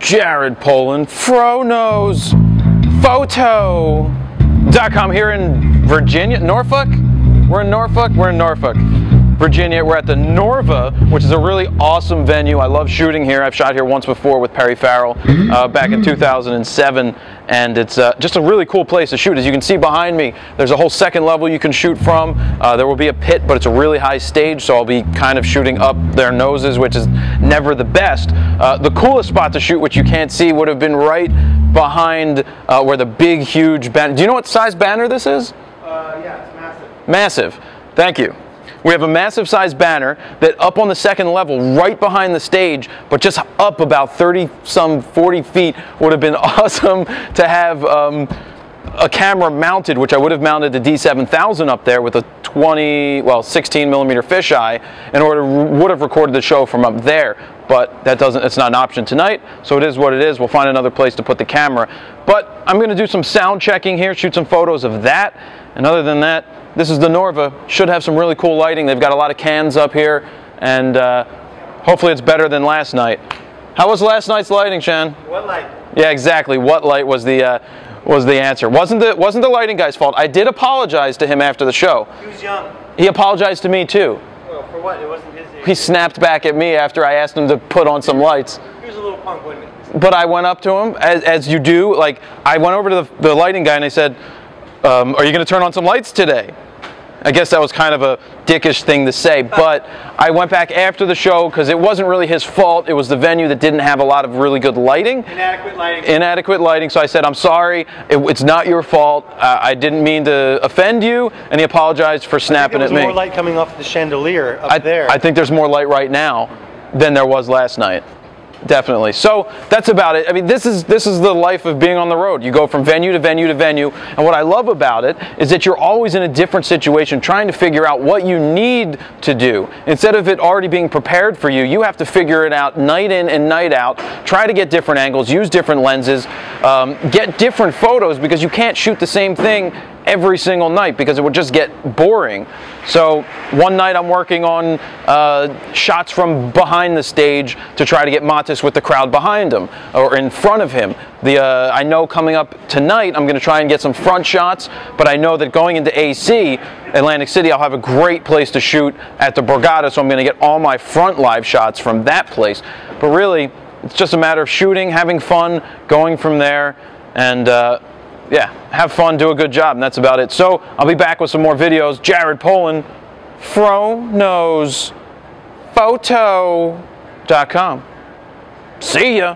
Jared Poland, Fronos Photo.com here in Virginia, Norfolk? We're in Norfolk? We're in Norfolk, Virginia. We're at the Norva, which is a really awesome venue. I love shooting here. I've shot here once before with Perry Farrell back in 2007, and it's just a really cool place to shoot. As you can see behind me, there's a whole second level you can shoot from. There will be a pit, but it's a really high stage, so I'll be kind of shooting up their noses, which is never the best. The coolest spot to shoot, which you can't see, would have been right behind where the big, huge banner. Do you know what size banner this is? Yeah, it's massive. Massive. Thank you. We have a massive size banner that up on the second level, right behind the stage, but just up about 40 feet, would have been awesome to have a camera mounted, which I would have mounted the D7000 up there with a 16 millimeter fisheye would have recorded the show from up there. But it's not an option tonight, so it is what it is. We'll find another place to put the camera. But I'm going to do some sound checking here, shoot some photos of that, and other than that, this is the Norva. Should have some really cool lighting. They've got a lot of cans up here, and hopefully it's better than last night. How was last night's lighting, Shan? What light? Yeah, exactly. What light was the answer? Wasn't the lighting guy's fault. I did apologize to him after the show. He was young. He apologized to me too. Well, for what? It wasn't his age. He snapped back at me after I asked him to put on some lights. He was a little punk, wasn't he? But I went up to him, as you do. Like, I went over to the lighting guy and I said, are you going to turn on some lights today? I guess that was kind of a dickish thing to say, but I went back after the show because it wasn't really his fault. It was the venue that didn't have a lot of really good lighting. Inadequate lighting. Inadequate lighting, so I said, I'm sorry, it's not your fault. I didn't mean to offend you, and he apologized for snapping at me. There's more light coming off the chandelier up there. I think there's more light right now than there was last night. Definitely. So that's about it. I mean, this is the life of being on the road. You go from venue to venue to venue, and what I love about it is that you're always in a different situation trying to figure out what you need to do. Instead of it already being prepared for you, you have to figure it out night in and night out, try to get different angles, use different lenses, get different photos, because you can't shoot the same thing every single night because it would just get boring. So one night I'm working on shots from behind the stage to try to get Matis with the crowd behind him or in front of him. I know coming up tonight I'm going to try and get some front shots, but I know that going into AC, Atlantic City, I'll have a great place to shoot at the Borgata, so I'm going to get all my front live shots from that place. But really, it's just a matter of shooting, having fun, going from there, and yeah, have fun, do a good job, and that's about it. So I'll be back with some more videos. Jared Poland, Fronos Photo.com. See ya.